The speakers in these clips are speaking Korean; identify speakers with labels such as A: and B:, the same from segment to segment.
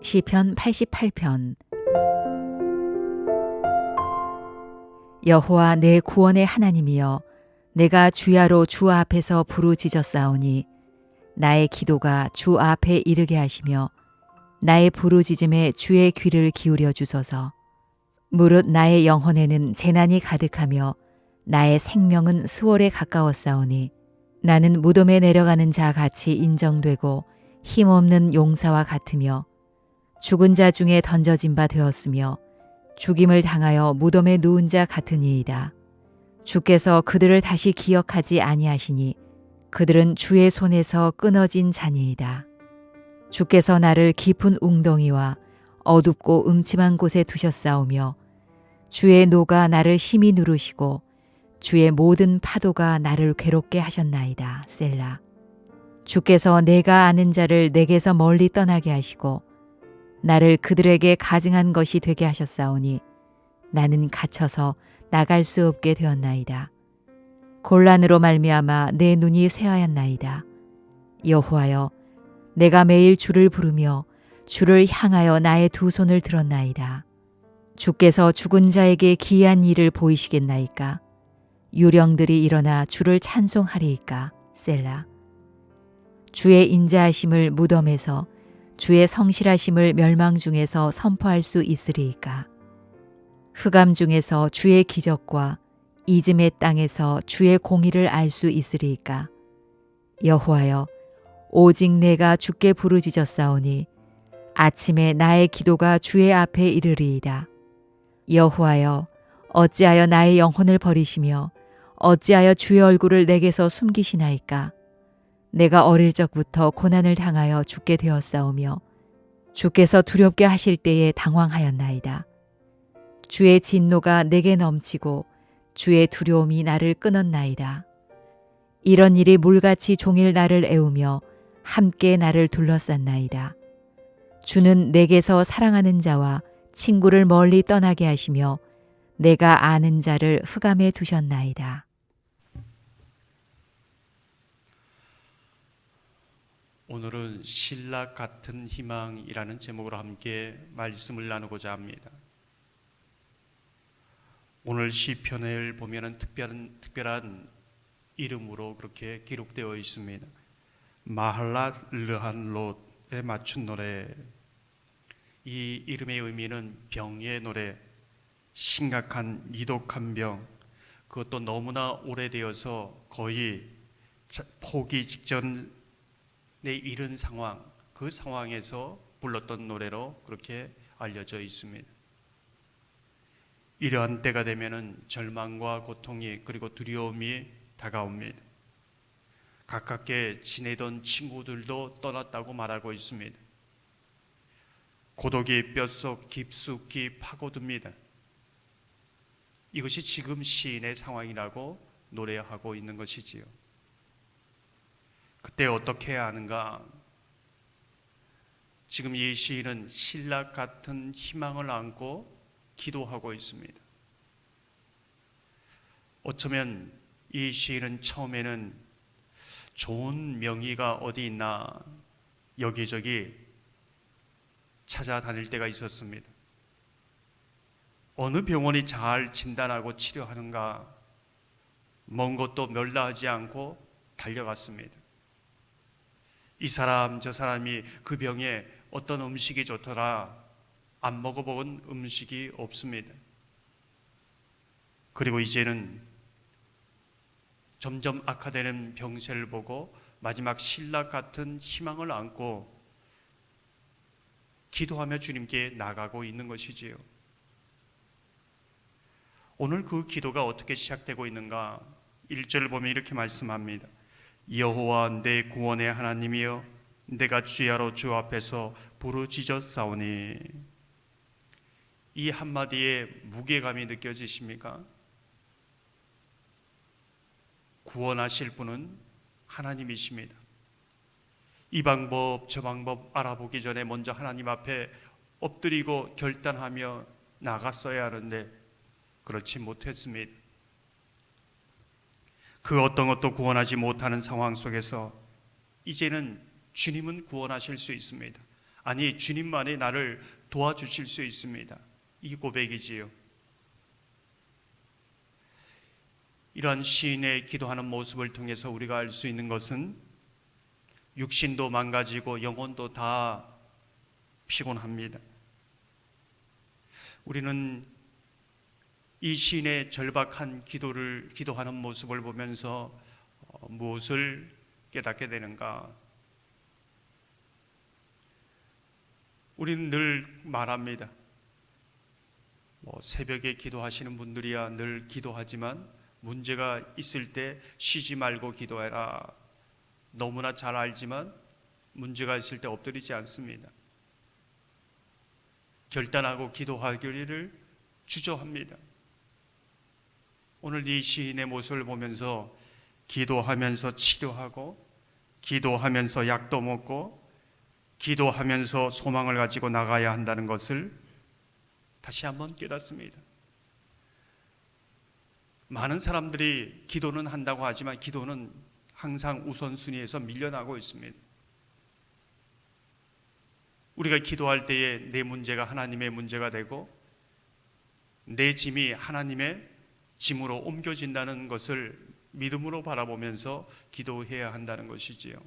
A: 시편 88편. 여호와 내 구원의 하나님이여, 내가 주야로 주 앞에서 부르짖었사오니 나의 기도가 주 앞에 이르게 하시며 나의 부르짖음에 주의 귀를 기울여 주소서. 무릇 나의 영혼에는 재난이 가득하며 나의 생명은 수월에 가까웠사오니 나는 무덤에 내려가는 자 같이 인정되고 힘없는 용사와 같으며 죽은 자 중에 던져진 바 되었으며 죽임을 당하여 무덤에 누운 자 같으니이다. 주께서 그들을 다시 기억하지 아니하시니 그들은 주의 손에서 끊어진 자니이다. 주께서 나를 깊은 웅덩이와 어둡고 음침한 곳에 두셨사오며 주의 노가 나를 심히 누르시고 주의 모든 파도가 나를 괴롭게 하셨나이다. 셀라. 주께서 내가 아는 자를 내게서 멀리 떠나게 하시고 나를 그들에게 가증한 것이 되게 하셨사오니 나는 갇혀서 나갈 수 없게 되었나이다. 곤란으로 말미암아 내 눈이 쇠하였나이다. 여호와여, 내가 매일 주를 부르며 주를 향하여 나의 두 손을 들었나이다. 주께서 죽은 자에게 기이한 일을 보이시겠나이까? 유령들이 일어나 주를 찬송하리이까? 셀라. 주의 인자하심을 무덤에서 주의 성실하심을 멸망 중에서 선포할 수 있으리이까? 흑암 중에서 주의 기적과 이즘의 땅에서 주의 공의를 알 수 있으리이까? 여호와여, 오직 내가 주께 부르짖었사오니 아침에 나의 기도가 주의 앞에 이르리이다. 여호와여, 어찌하여 나의 영혼을 버리시며 어찌하여 주의 얼굴을 내게서 숨기시나이까? 내가 어릴 적부터 고난을 당하여 죽게 되었사오며 주께서 두렵게 하실 때에 당황하였나이다. 주의 진노가 내게 넘치고 주의 두려움이 나를 끊었나이다. 이런 일이 물같이 종일 나를 애우며 함께 나를 둘러쌌나이다. 주는 내게서 사랑하는 자와 친구를 멀리 떠나게 하시며 내가 아는 자를 흑암에 두셨나이다.
B: 오늘은 신락 같은 희망이라는 제목으로 함께 말씀을 나누고자 합니다. 오늘 시편을 보면은 특별한 이름으로 그렇게 기록되어 있습니다. 마할랏 르한 롯에 맞춘 노래. 이 이름의 의미는 병의 노래, 심각한 이독한 병, 그것도 너무나 오래되어서 거의 포기 직전에 이른 상황, 그 상황에서 불렀던 노래로 그렇게 알려져 있습니다. 이러한 때가 되면은 절망과 고통이 그리고 두려움이 다가옵니다. 가깝게 지내던 친구들도 떠났다고 말하고 있습니다. 고독이 뼛속 깊숙이 파고듭니다. 이것이 지금 시인의 상황이라고 노래하고 있는 것이지요. 그때 어떻게 해야 하는가? 지금 이 시인은 신락 같은 희망을 안고 기도하고 있습니다. 어쩌면 이 시인은 처음에는 좋은 명의가 어디 있나 여기저기 찾아다닐 때가 있었습니다. 어느 병원이 잘 진단하고 치료하는가, 먼 곳도 멸라하지 않고 달려갔습니다. 이 사람 저 사람이 그 병에 어떤 음식이 좋더라, 안 먹어본 음식이 없습니다. 그리고 이제는 점점 악화되는 병세를 보고 마지막 신락 같은 희망을 안고 기도하며 주님께 나가고 있는 것이지요. 오늘 그 기도가 어떻게 시작되고 있는가? 1절을 보면 이렇게 말씀합니다. 여호와 내 구원의 하나님이여, 내가 주야로 주 앞에서 부르짖었사오니. 이 한마디에 무게감이 느껴지십니까? 구원하실 분은 하나님이십니다. 이 방법 저 방법 알아보기 전에 먼저 하나님 앞에 엎드리고 결단하며 나갔어야 하는데 그렇지 못했습니다. 그 어떤 것도 구원하지 못하는 상황 속에서 이제는 주님은 구원하실 수 있습니다. 아니, 주님만이 나를 도와주실 수 있습니다. 이 고백이지요. 이러한 시인의 기도하는 모습을 통해서 우리가 알 수 있는 것은 육신도 망가지고 영혼도 다 피곤합니다. 우리는 이 시인의 절박한 기도하는 모습을 보면서 무엇을 깨닫게 되는가? 우리는 늘 말합니다. 새벽에 기도하시는 분들이야 늘 기도하지만 문제가 있을 때 쉬지 말고 기도해라. 너무나 잘 알지만 문제가 있을 때 엎드리지 않습니다. 결단하고 기도하기를 주저합니다. 오늘 이 시인의 모습을 보면서 기도하면서 치료하고, 기도하면서 약도 먹고, 기도하면서 소망을 가지고 나가야 한다는 것을 다시 한번 깨닫습니다. 많은 사람들이 기도는 한다고 하지만 기도는 항상 우선순위에서 밀려나고 있습니다. 우리가 기도할 때에 내 문제가 하나님의 문제가 되고 내 짐이 하나님의 짐으로 옮겨진다는 것을 믿음으로 바라보면서 기도해야 한다는 것이지요.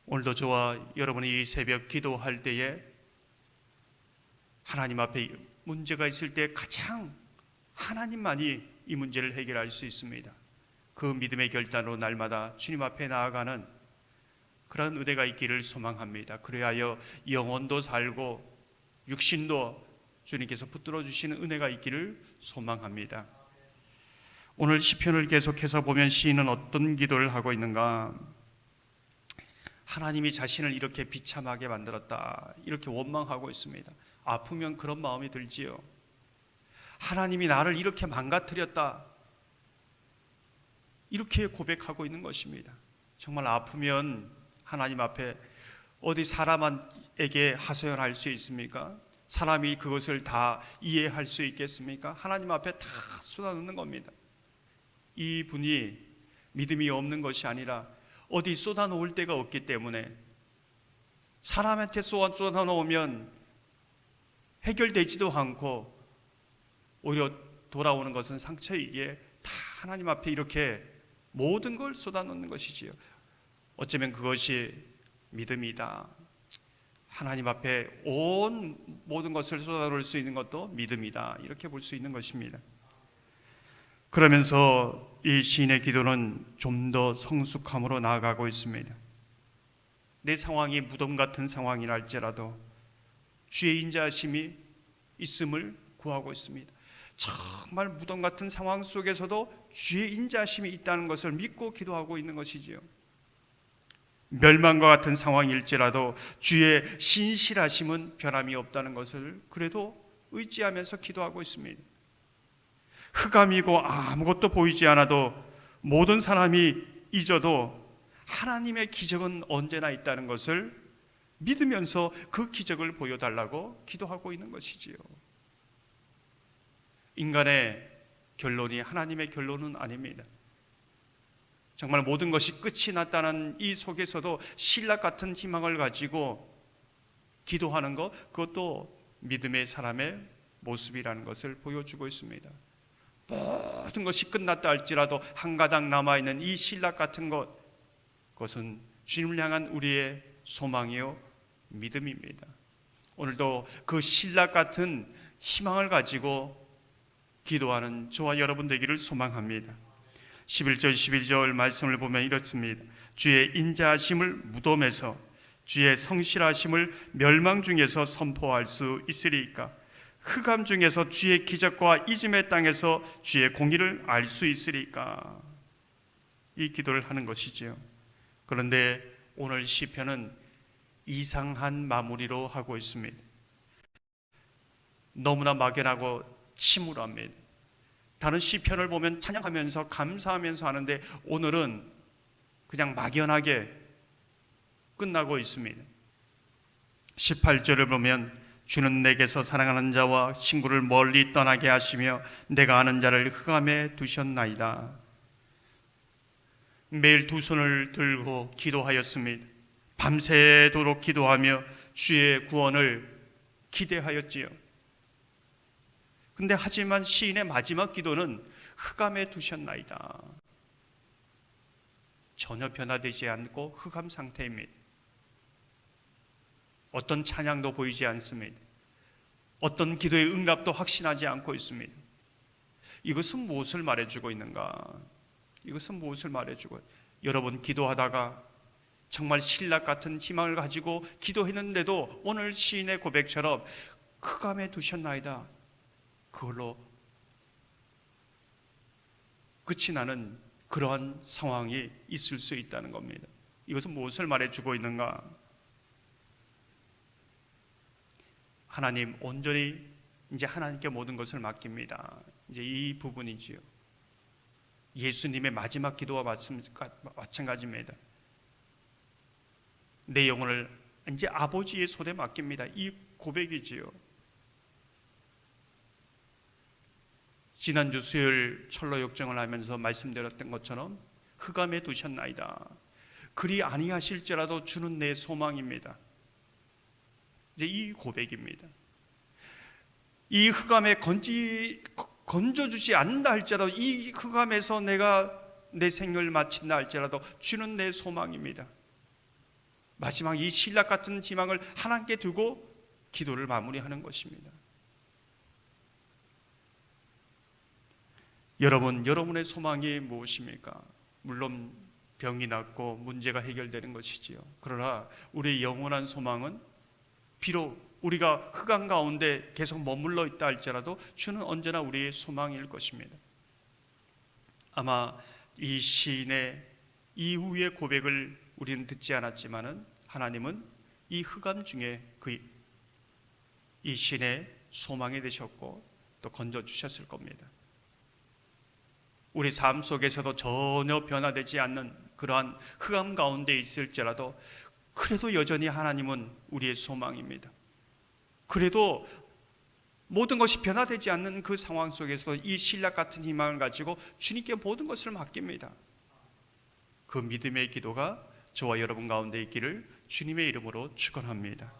B: 오늘도 저와 여러분이 이 새벽 기도할 때에 하나님 앞에 문제가 있을 때 가장 하나님만이 이 문제를 해결할 수 있습니다. 그 믿음의 결단으로 날마다 주님 앞에 나아가는 그런 은혜가 있기를 소망합니다. 그리하여 영혼도 살고 육신도 주님께서 붙들어 주시는 은혜가 있기를 소망합니다. 오늘 시편을 계속해서 보면 시인은 어떤 기도를 하고 있는가? 하나님이 자신을 이렇게 비참하게 만들었다, 이렇게 원망하고 있습니다. 아프면 그런 마음이 들지요. 하나님이 나를 이렇게 망가뜨렸다, 이렇게 고백하고 있는 것입니다. 정말 아프면 하나님 앞에 어디 사람에게 하소연할 수 있습니까? 사람이 그것을 다 이해할 수 있겠습니까? 하나님 앞에 다 쏟아놓는 겁니다. 이 분이 믿음이 없는 것이 아니라 어디 쏟아놓을 데가 없기 때문에, 사람한테 쏟아놓으면 해결되지도 않고 오히려 돌아오는 것은 상처이기에 다 하나님 앞에 이렇게 모든 걸 쏟아놓는 것이지요. 어쩌면 그것이 믿음이다. 하나님 앞에 온 모든 것을 쏟아놓을 수 있는 것도 믿음이다, 이렇게 볼 수 있는 것입니다. 그러면서 이 시인의 기도는 좀 더 성숙함으로 나아가고 있습니다. 내 상황이 무덤 같은 상황이라 할지라도 주의 인자하심이 있음을 구하고 있습니다. 정말 무덤 같은 상황 속에서도 주의 인자하심이 있다는 것을 믿고 기도하고 있는 것이지요. 멸망과 같은 상황일지라도 주의 신실하심은 변함이 없다는 것을 그래도 의지하면서 기도하고 있습니다. 흑암이고 아무것도 보이지 않아도 모든 사람이 잊어도 하나님의 기적은 언제나 있다는 것을 믿으면서 그 기적을 보여달라고 기도하고 있는 것이지요. 인간의 결론이 하나님의 결론은 아닙니다. 정말 모든 것이 끝이 났다는 이 속에서도 신락 같은 희망을 가지고 기도하는 것, 그것도 믿음의 사람의 모습이라는 것을 보여주고 있습니다. 모든 것이 끝났다 할지라도 한 가닥 남아있는 이 신락 같은 것, 그것은 주님을 향한 우리의 소망이요 믿음입니다. 오늘도 그 신락 같은 희망을 가지고 기도하는 저와 여러분 되기를 소망합니다. 11절 12절 말씀을 보면 이렇습니다. 주의 인자하심을 무덤에서, 주의 성실하심을 멸망 중에서 선포할 수 있으리이까? 흑암 중에서 주의 기적과 이즘의 땅에서 주의 공의를 알 수 있으리까? 이 기도를 하는 것이지요. 그런데 오늘 시편은 이상한 마무리로 하고 있습니다. 너무나 막연하고 침울합니다. 다른 시편을 보면 찬양하면서 감사하면서 하는데 오늘은 그냥 막연하게 끝나고 있습니다. 18절을 보면 주는 내게서 사랑하는 자와 친구를 멀리 떠나게 하시며 내가 아는 자를 흑암에 두셨나이다. 매일 두 손을 들고 기도하였습니다. 밤새도록 기도하며 주의 구원을 기대하였지요. 근데 하지만 시인의 마지막 기도는 흑암에 두셨나이다. 전혀 변화되지 않고 흑암 상태입니다. 어떤 찬양도 보이지 않습니다. 어떤 기도의 응답도 확신하지 않고 있습니다. 이것은 무엇을 말해주고 있는가? 이것은 무엇을 말해주고, 여러분 기도하다가 정말 신락 같은 희망을 가지고 기도했는데도 오늘 시인의 고백처럼 흑암에 두셨나이다, 그걸로 끝이 나는 그러한 상황이 있을 수 있다는 겁니다. 이것은 무엇을 말해주고 있는가? 하나님 온전히 이제 하나님께 모든 것을 맡깁니다. 이제 이 부분이지요. 예수님의 마지막 기도와 마찬가지입니다. 내 영혼을 이제 아버지의 손에 맡깁니다. 이 고백이지요. 지난주 수요일 철로 역정을 하면서 말씀드렸던 것처럼 흑암에 두셨나이다. 그리 아니하실지라도 주는 내 소망입니다. 이제 이 고백입니다. 이 흑암에 건져주지 않는다 할지라도, 이 흑암에서 내가 내 생을 마친다 할지라도 주는 내 소망입니다. 마지막 이 신락 같은 희망을 하나님께 두고 기도를 마무리하는 것입니다. 여러분의 소망이 무엇입니까? 물론 병이 낫고 문제가 해결되는 것이지요. 그러나 우리의 영원한 소망은 비록 우리가 흑암 가운데 계속 머물러 있다 할지라도 주는 언제나 우리의 소망일 것입니다. 아마 이 시인의 이후의 고백을 우리는 듣지 않았지만은 하나님은 이 흑암 중에 이 시인의 소망이 되셨고 또 건져주셨을 겁니다. 우리 삶 속에서도 전혀 변화되지 않는 그러한 흑암 가운데 있을지라도 그래도 여전히 하나님은 우리의 소망입니다. 그래도 모든 것이 변화되지 않는 그 상황 속에서 이 신락 같은 희망을 가지고 주님께 모든 것을 맡깁니다. 그 믿음의 기도가 저와 여러분 가운데 있기를 주님의 이름으로 축원합니다.